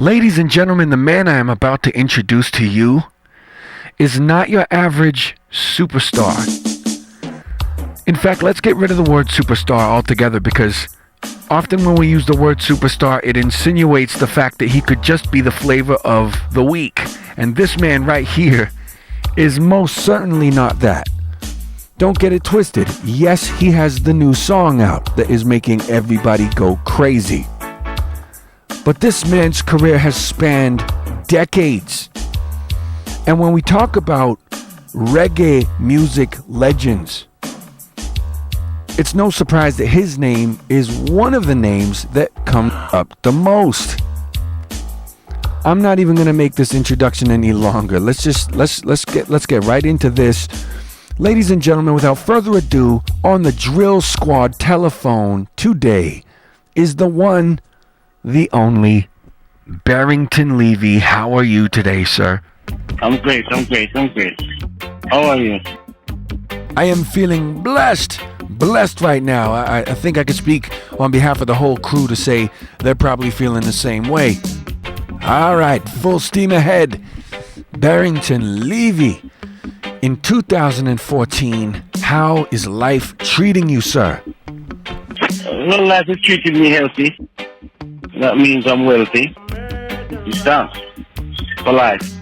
Ladies and gentlemen, the man I am about to introduce to you is not your average superstar. In fact, let's get rid of the word superstar altogether, because often when we use the word superstar, it insinuates the fact that he could just be the flavor of the week. And this man right here is most certainly not that. Don't get it twisted. Yes, he has the new song out that is making everybody go crazy. But this man's career has spanned decades. And when we talk about reggae music legends, it's no surprise that his name is one of the names that come up the most. I'm not even going to make this introduction any longer. Let's get right into this. Ladies and gentlemen, without further ado, on the Drill Squad telephone today is the one, the only, Barrington Levy. How are you today, sir? I'm great. How are you? I am feeling blessed right now. I think I could speak on behalf of the whole crew to say they're probably feeling the same way. All right, full steam ahead. Barrington Levy, in 2014, how is life treating you, sir? Well, life is treating me healthy. That means I'm wealthy. It's done. For life.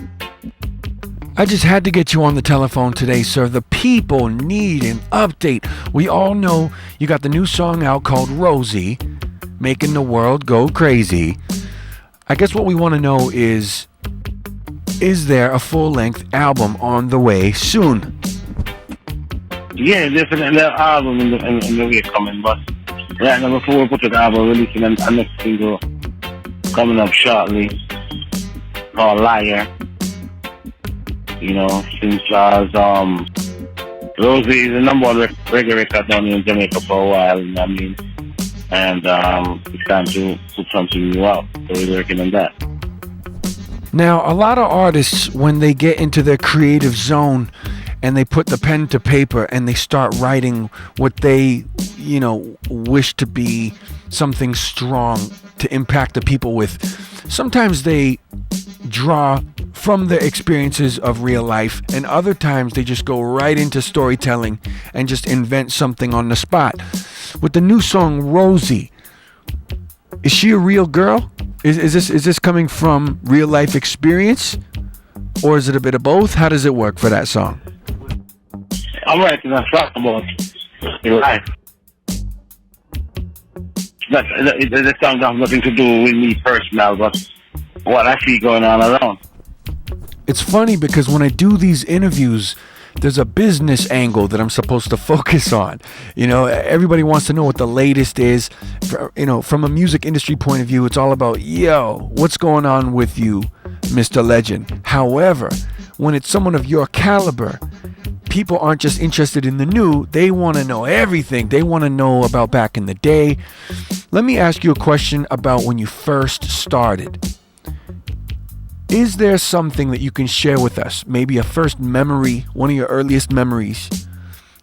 I just had to get you on the telephone today, sir. The people need an update. We all know you got the new song out called Rosie, making the world go crazy. I guess what we want to know is there a full-length album on the way soon? Yeah, definitely an album in the way coming, but right now before we put the album, releasing a next single coming up shortly called Liar. You know, since Rosie is the number one reggae record down in Jamaica for a while, you know what I mean? And it's time to put something new out, so we're working on that. Now, a lot of artists, when they get into their creative zone and they put the pen to paper and they start writing what they, wish to be something strong to impact the people with, sometimes they draw from their experiences of real life, and other times they just go right into storytelling and just invent something on the spot. With the new song Rosie, is she a real girl? Is this coming from real life experience, or is it a bit of both? How does it work for that song? I'm writing a song about your life. The song has nothing to do with me personal, but what I see going on around. It's funny because when I do these interviews, there's a business angle that I'm supposed to focus on. Everybody wants to know what the latest is. From a music industry point of view, it's all about, what's going on with you, Mr. Legend? However, when it's someone of your caliber, people aren't just interested in the new, they want to know everything. They want to know about back in the day. Let me ask you a question about when you first started. Is there something that you can share with us, maybe a first memory, one of your earliest memories,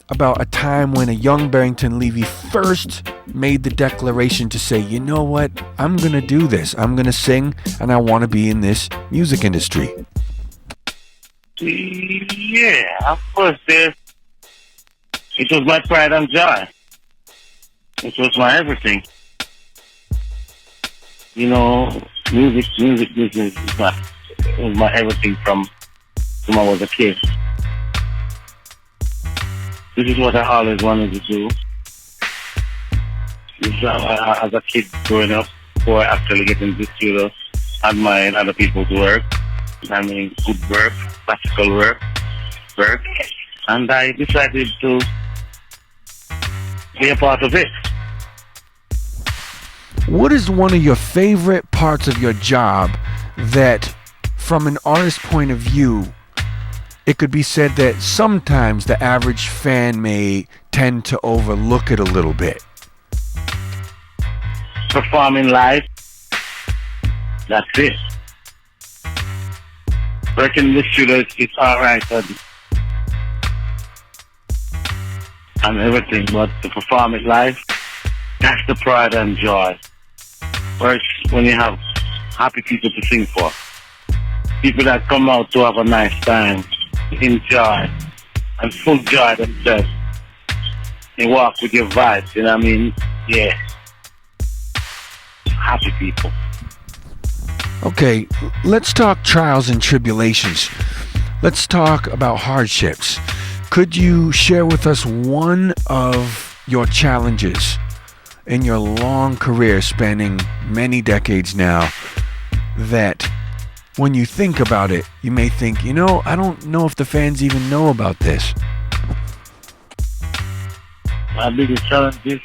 about a time when a young Barrington Levy first made the declaration to say, you know what, I'm going to do this. I'm going to sing, and I want to be in this music industry? Yeah, of course. It was my pride and joy. It was my everything. Music business was my everything from when I was a kid. This is what I always wanted to do. As a kid growing up, before I actually get into the studio, admiring other people's work. I mean, good work, practical work. And I decided to be a part of it. What is one of your favorite parts of your job that, from an artist's point of view, it could be said that sometimes the average fan may tend to overlook it a little bit? Performing live, that's it. Working in the studio, it's alright and everything, but to perform it live, that's the pride and joy. Whereas when you have happy people to sing for. People that come out to have a nice time, enjoy, and full joy themselves. They walk with your vibes, you know what I mean? Yeah. Happy people. Okay, let's talk trials and tribulations. Let's talk about hardships. Could you share with us one of your challenges in your long career spanning many decades now that when you think about it, you may think, you know, I don't know if the fans even know about this? My biggest challenge is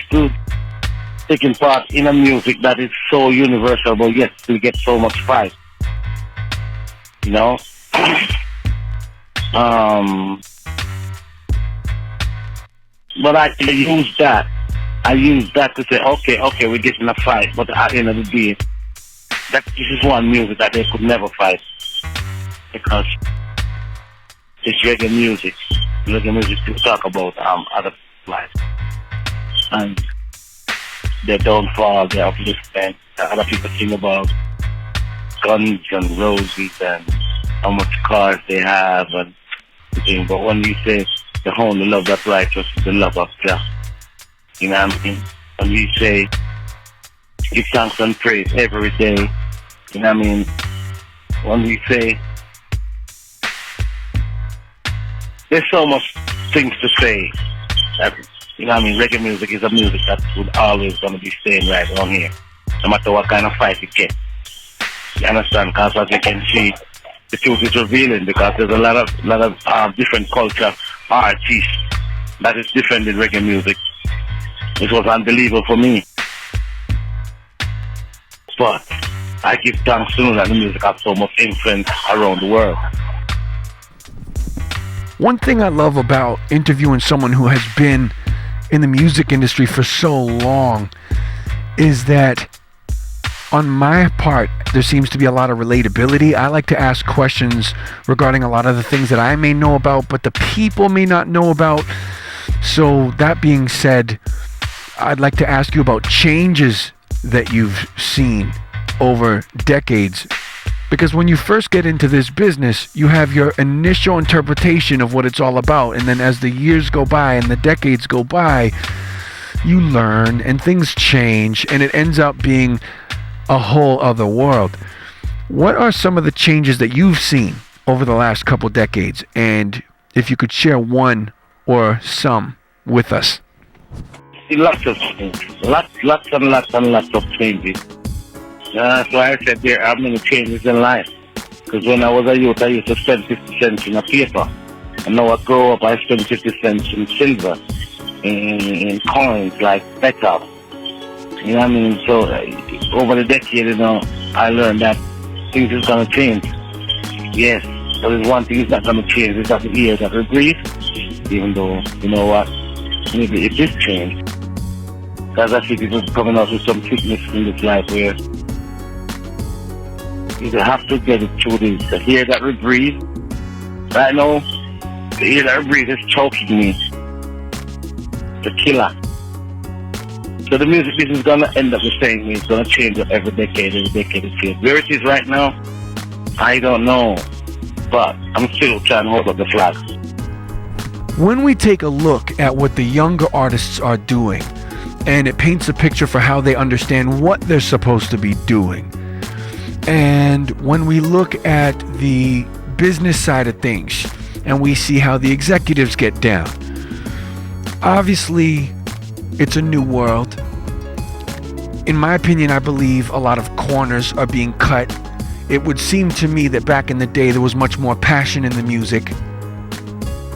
to taking part in a music that is so universal, but yet still get so much fight. You know? But I use that to say, okay, we're getting a fight, but at the end of the day, this is one music that they could never fight. Because it's reggae music. Reggae music to talk about other lives. And their downfall, their upliftment. Other people think about guns and roses and how much cars they have and everything. But when we say the only love that's righteous is the love of God, you know what I mean? When we say give thanks and praise every day, you know what I mean? When we say there's so much things to say that, you know what I mean, reggae music is a music that would always gonna be staying right on here, no matter what kind of fight you get. You understand? Because as you can see, the truth is revealing because there's a lot of different culture artists that is different in reggae music. It was unbelievable for me. But I give thanks to know that the music has so much influence around the world. One thing I love about interviewing someone who has been in the music industry for so long is that on my part, there seems to be a lot of relatability. I like to ask questions regarding a lot of the things that I may know about, but the people may not know about. So that being said, I'd like to ask you about changes that you've seen over decades. Because when you first get into this business, you have your initial interpretation of what it's all about. And then as the years go by and the decades go by, you learn and things change and it ends up being a whole other world. What are some of the changes that you've seen over the last couple decades? And if you could share one or some with us. Lots of things. Lots of changes. That's why I said there are many changes in life. Because when I was a youth, I used to spend 50 cents in a paper. And now I grow up, I spend 50 cents in silver, in coins like metal. You know what I mean? So over the decade, you know, I learned that things is going to change. Yes, but there's one thing is not going to change. It's that the ear that will breathe. Even though, you know what, maybe it is changed. Because I see people coming out with some sickness in this life where you have to get it through the ear that will breathe. Right now, the ear that will breathe is choking me. The killer. So the music business is going to end up the same way. It's going to change every decade it changes. Where it is right now, I don't know. But I'm still trying to hold up the flag. When we take a look at what the younger artists are doing, and it paints a picture for how they understand what they're supposed to be doing, and when we look at the business side of things, and we see how the executives get down, obviously, it's a new world. In my opinion, I believe a lot of corners are being cut. It would seem to me that back in the day, there was much more passion in the music.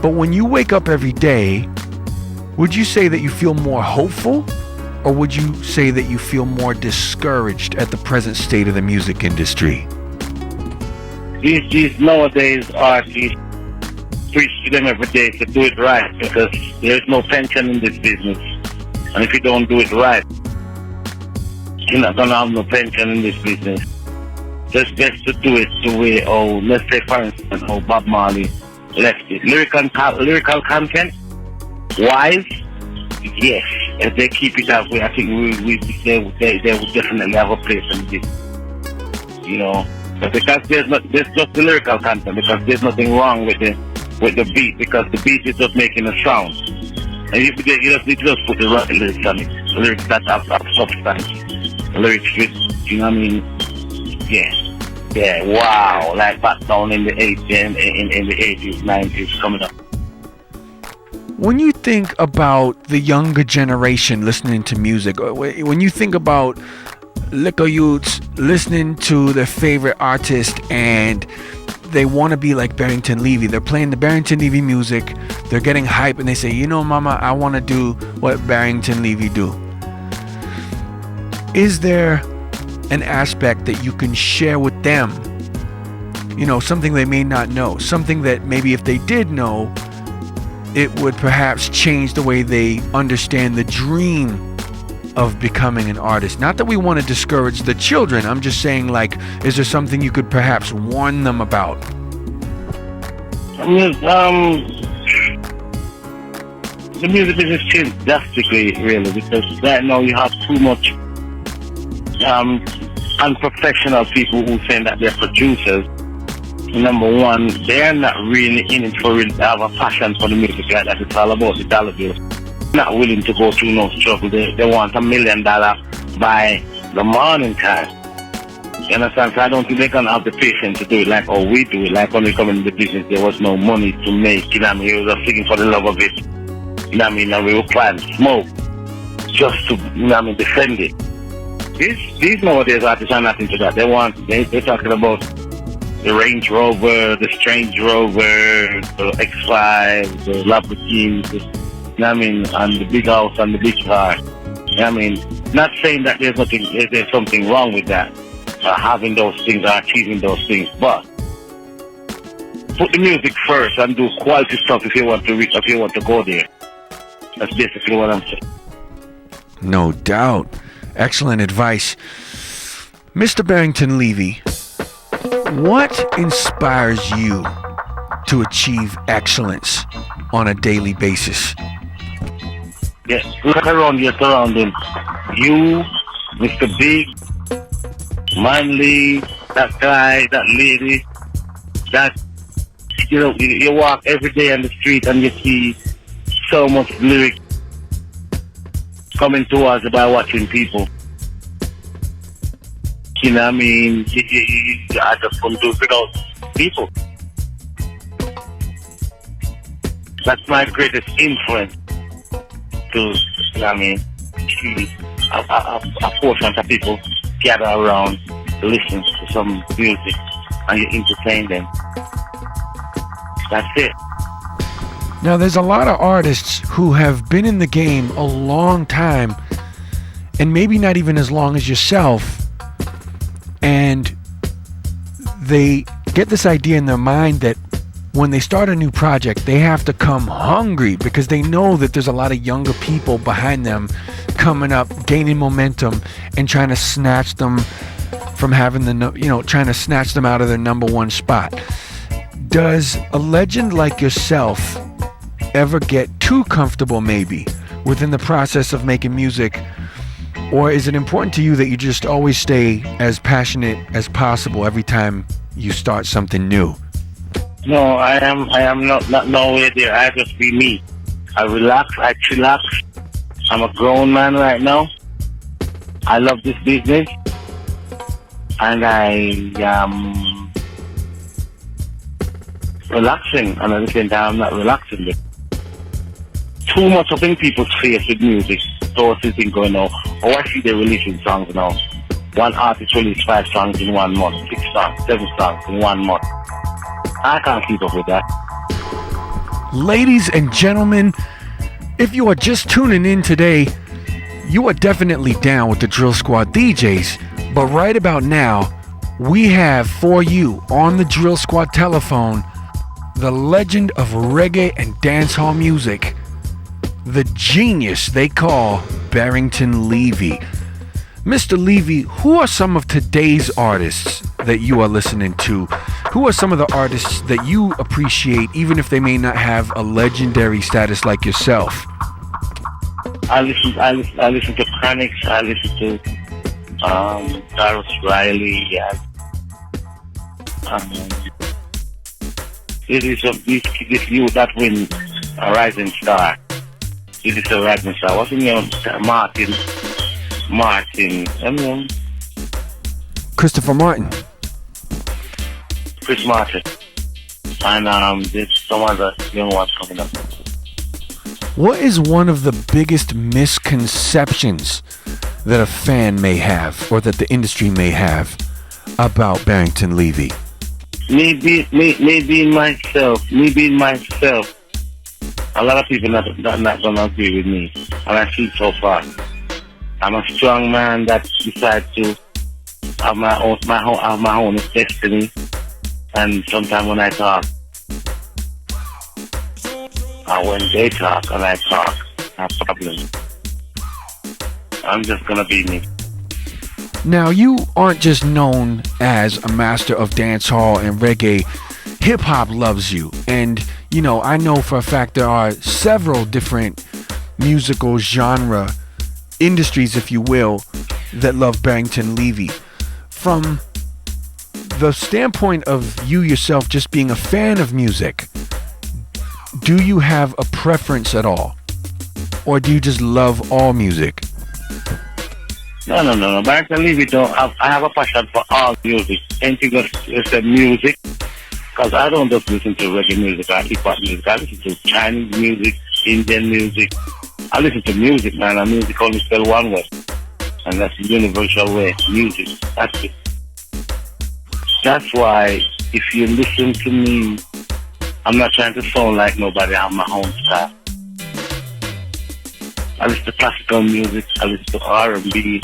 But when you wake up every day, would you say that you feel more hopeful? Or would you say that you feel more discouraged at the present state of the music industry? These nowadays artists preach to them every day to do it right because there is no pension in this business. And if you don't do it right, you're not going to have no pension in this business. Just best to do it the way, let's say for instance, how Bob Marley left it. Lyrical content, wise, yes. if they keep it that way, I think they would definitely have a place in this. You know, but because there's just the lyrical content, because there's nothing wrong with the beat, because the beat is just making a sound. And you just put the right lyrics on it. The lyrics that have substance. The lyrics with, you know what I mean? Yeah, wow. Like back down in the 80s, 90s, coming up. When you think about the younger generation listening to music, when you think about liquor youths listening to their favorite artist and they want to be like Barrington Levy, they're playing the Barrington Levy music, they're getting hype, and they say, you know, mama, I want to do what Barrington Levy do. Is there an aspect that you can share with them? You know, something they may not know, something that maybe if they did know, it would perhaps change the way they understand the dream of becoming an artist. Not that we want to discourage the children. I'm just saying, like, is there something you could perhaps warn them about? The music business changed drastically, really, because right now you have too much unprofessional people who say that they're producers. Number one, they're not really in it for real to have a passion for the music like that. It's all about the dollar bill. Not willing to go through no struggle. They want $1 million by the morning time. You understand? So I don't think they're gonna have the patience to do it like we do it. Like when we come into the business, there was no money to make. You know what I mean? We were just singing for the love of it. You know what I mean? And we were planting smoke just to, you know what I mean, defend it. These nowadays artists are not into that. They're talking about the Range Rover, the Strange Rover, the X5, the Lamborghini, you know what I mean, and the big house and the big car. You know what I mean? Not saying that there's something wrong with that, having those things or achieving those things, but put the music first and do quality stuff if you want to go there. That's basically what I'm saying. No doubt. Excellent advice. Mr. Barrington Levy, what inspires you to achieve excellence on a daily basis? Yes, look around your surroundings. You, Mr. Big, Manly, that guy, that lady, that, you know, you walk every day on the street and you see so much lyrics coming towards by watching people. You know what I mean? I just couldn't do it without people. That's my greatest influence to, you know what I mean, a portion of people gather around, listen to some music, and you entertain them. That's it. Now, there's a lot of artists who have been in the game a long time, and maybe not even as long as yourself, and they get this idea in their mind that when they start a new project, they have to come hungry because they know that there's a lot of younger people behind them coming up, gaining momentum, and trying to snatch them from having trying to snatch them out of their number one spot. Does a legend like yourself ever get too comfortable maybe within the process of making music? Or is it important to you that you just always stay as passionate as possible every time you start something new? No, I am not nowhere there. I just be me. I relax, I chillax. I'm a grown man right now. I love this business. And I am relaxing, and at the same time I'm not relaxing. Too much of in people's face with music. So what's this thing going on? Oh, I see they're releasing songs now. One artist released 5 songs in 1 month, 6 songs, 7 songs in 1 month. I can't keep up with that. Ladies and gentlemen, if you are just tuning in today, you are definitely down with the Drill Squad DJs. But right about now, we have for you on the Drill Squad telephone the legend of reggae and dancehall music, the genius they call Barrington Levy. Mr. Levy, who are some of today's artists that you are listening to? Who are some of the artists that you appreciate, even if they may not have a legendary status like yourself? I listen to Chronics. I listen to Darius Riley. It is this you that win a rising star. It is a rising star. What's his name? Martin. Christopher Martin. Chris Martin. And there's some other young ones coming up. What is one of the biggest misconceptions that a fan may have, or that the industry may have, about Barrington Levy? Me being myself. A lot of people not gonna agree with me, and I see it so far. I'm a strong man that decides to have my own destiny, and sometimes when I talk, when they talk and I talk, I have problems. I'm just gonna be me. Now, you aren't just known as a master of dancehall and reggae. Hip-hop loves you. And, you know, I know for a fact there are several different musical genre industries, if you will, that love Barrington Levy. From the standpoint of you yourself just being a fan of music, do you have a preference at all? Or do you just love all music? No. Barrington Levy I have a passion for all music. Anything that's music. Because I don't just listen to reggae music or hip-hop music. I listen to Chinese music, Indian music. I listen to music, man. And music only spell one way. And that's the universal way. Music. That's it. That's why if you listen to me, I'm not trying to sound like nobody. I have my own style. I listen to classical music. I listen to R&B.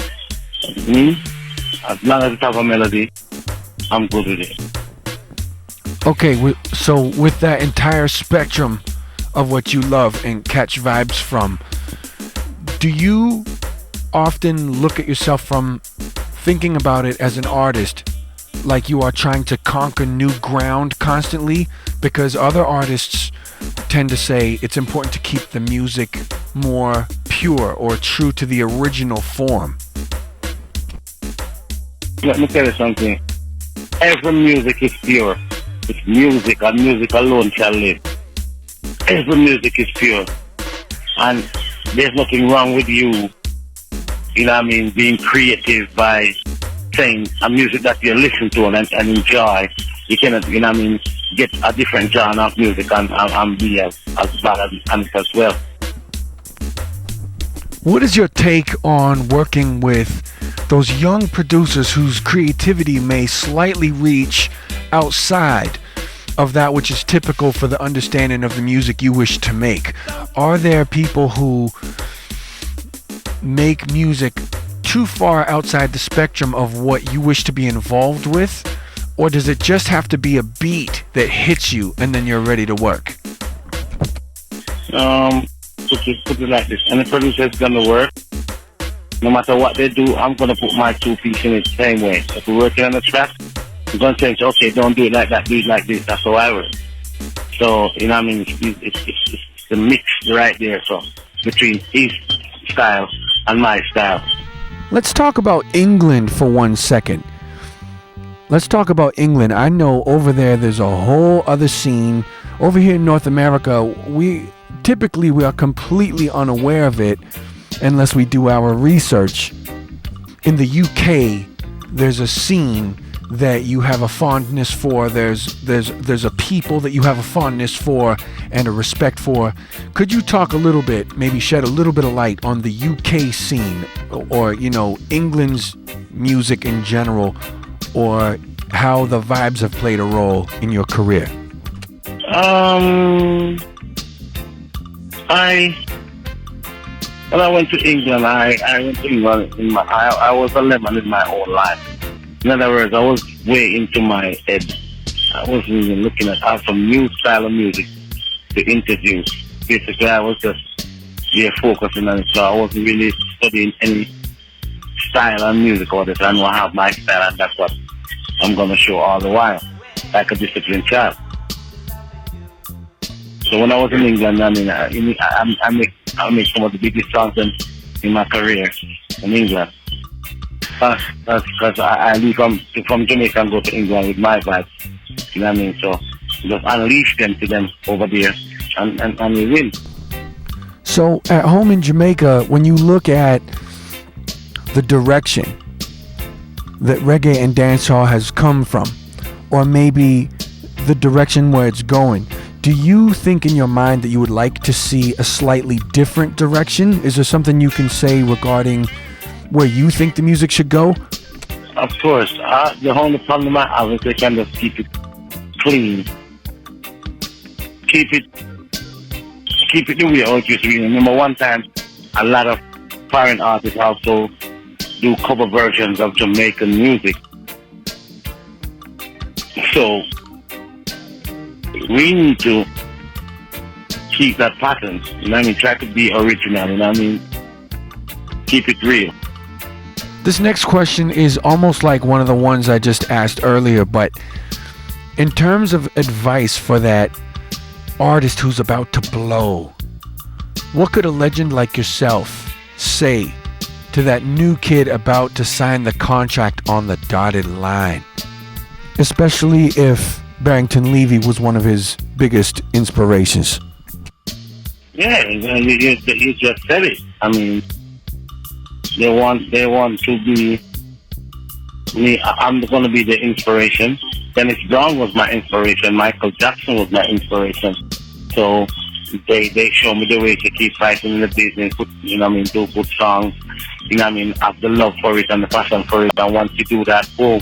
As long as it has a melody, I'm good with it. Okay, so with that entire spectrum of what you love and catch vibes from, do you often look at yourself from thinking about it as an artist like you are trying to conquer new ground constantly? Because other artists tend to say it's important to keep the music more pure or true to the original form. Let me tell you something. Every music is pure. It's music, and music alone shall live. Every music is pure. And there's nothing wrong with you, being creative by saying a music that you listen to and enjoy. You cannot, get a different genre of music and be as bad as well. What is your take on working with those young producers whose creativity may slightly reach outside of that which is typical for the understanding of the music you wish to make? Are there people who make music too far outside the spectrum of what you wish to be involved with? Or does it just have to be a beat that hits you and then you're ready to work? Put it like this. Any producer is gonna work. No matter what they do, I'm gonna put my 2 pieces in it the same way. If we're working on a track, I'm gonna say, okay, don't do it like that, do it like this. That's how I work. So, it's the mix right there, so between his style and my style. Let's talk about England for 1 second. Let's talk about England. I know over there's a whole other scene. Over here in North America, we are completely unaware of it unless we do our research. In the UK, there's a scene that you have a fondness for. There's a people that you have a fondness for and a respect for. Could you talk a little bit, maybe shed a little bit of light on the UK scene, or England's music in general, or how the vibes have played a role in your career? When I went to England, I went to England I was a lemon in my own life. In other words, I was way into my head. I wasn't even looking at some new style of music to introduce. Basically, I was just focusing on it, so I wasn't really studying any style and music or this. I know I have my style, and that's what I'm going to show all the while, like a disciplined child. So when I was in England, I mean, I make some of the biggest songs in my career in England. That's because I leave from Jamaica and go to England with my vibes. You know what I mean? So just unleash them to them over there, and we win. So at home in Jamaica, when you look at the direction that reggae and dancehall has come from, or maybe the direction where it's going, do you think in your mind that you would like to see a slightly different direction? Is there something you can say regarding where you think the music should go? Of course. The only problem I have is they can just keep it clean. Keep it the way it used to be. Remember one time, a lot of foreign artists also do cover versions of Jamaican music. So we need to keep that pattern. You know what I mean? Try to be original. You know what I mean? Keep it real. This next question is almost like one of the ones I just asked earlier, but in terms of advice for that artist who's about to blow, what could a legend like yourself say to that new kid about to sign the contract on the dotted line? Especially if Barrington Levy was one of his biggest inspirations. Yeah, you just said it. I mean, they want to be me. I'm going to be the inspiration. Dennis Brown was my inspiration. Michael Jackson was my inspiration. So they show me the way to keep fighting in the business. Put, you know what I mean, do good songs. You know what I mean, have the love for it and the passion for it. And once you do that, boom,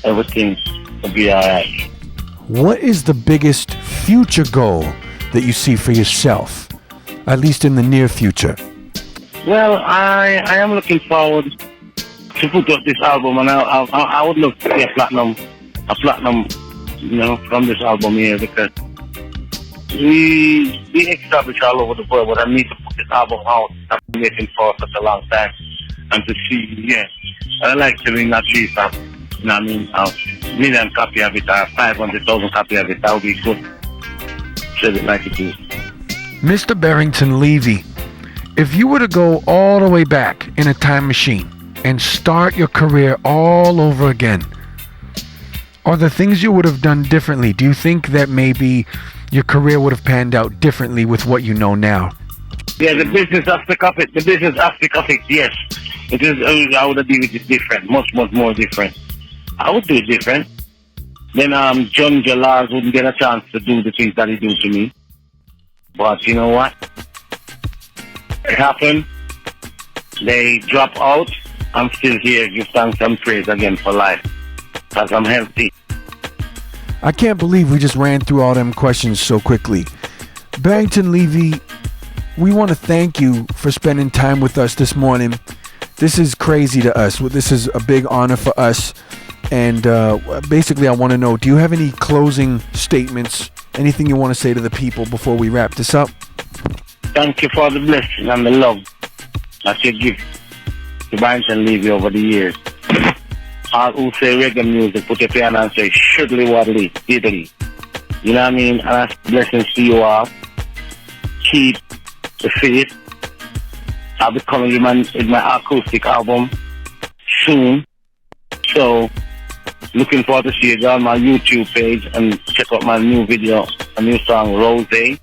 everything will be alright. What is the biggest future goal that you see for yourself, at least in the near future? Well, I am looking forward to put up this album, and I would love to see a platinum, you know, from this album here, because we established all over the world, but I need to put this album out. I've been waiting for such a long time, and to see, yeah, I like to win at least, you know what I mean, a million copy of it, 500,000 copy of it. That would be good. Should it like it is. Mr. Barrington Levy, if you were to go all the way back in a time machine and start your career all over again, are there things you would have done differently? Do you think that maybe your career would have panned out differently with what you know now? Yeah, the business aspect of it, yes. It is, I would have done it different, much more different. I would do it different. Then John Jalars wouldn't get a chance to do the things that he do to me. But you know what? It happened. They drop out. I'm still here. Give thanks and praise again for life. Because I'm healthy. I can't believe we just ran through all them questions so quickly. Barrington Levy, we want to thank you for spending time with us this morning. This is crazy to us. This is a big honor for us. And basically, I want to know, do you have any closing statements, anything you want to say to the people before we wrap this up? Thank you for the blessing and the love that you give to Barrington Levy over the years. All who say reggae music, put your piano and say, shudly waddly, diddly. You know what I mean? And that's blessings to you all. Keep the faith. I'll be coming with my acoustic album soon. So, looking forward to see you on my YouTube page and check out my new video, a new song, Rose.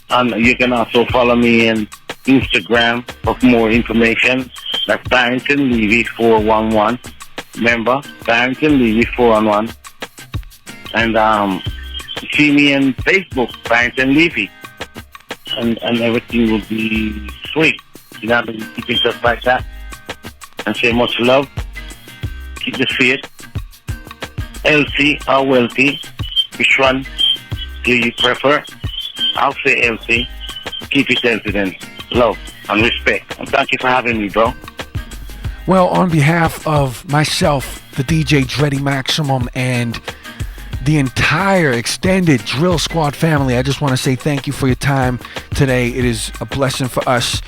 And you can also follow me on Instagram for more information. That's Barrington Levy 411. Remember, Barrington Levy 411. And see me on Facebook, Barrington Levy. And everything will be sweet. You know, keep it just like that. And say much love. Keep the faith. Healthy or wealthy. Which one do you prefer? I'll say healthy. Keep it healthy then. Love and respect. And thank you for having me, bro. Well, on behalf of myself, the DJ Dred E Maximum, and the entire extended Drill Squad family, I just want to say thank you for your time today. It is a blessing for us.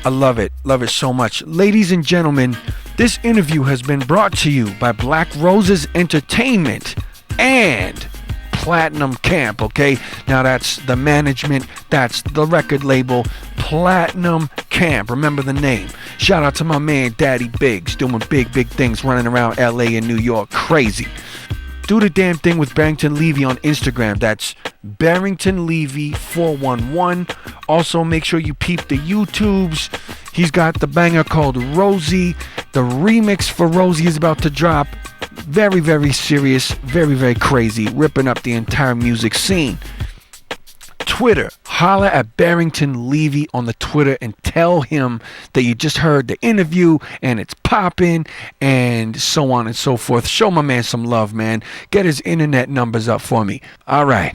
I love it so much. Ladies and gentlemen, this interview has been brought to you by Black Roses Entertainment and Platinum Camp, okay? Now that's the management, that's the record label, Platinum Camp. Remember the name. Shout out to my man Daddy Biggs, doing big things, running around LA and New York. Crazy. Do the damn thing with Barrington Levy on Instagram. That's Barrington Levy 411. Also, make sure you peep the YouTubes. He's got the banger called Rosie. The remix for Rosie is about to drop. Very serious, very crazy, ripping up the entire music scene. Twitter, holla at Barrington Levy on the Twitter and tell him that you just heard the interview and it's popping and so on and so forth. Show my man some love, man. Get his internet numbers up for me. All right.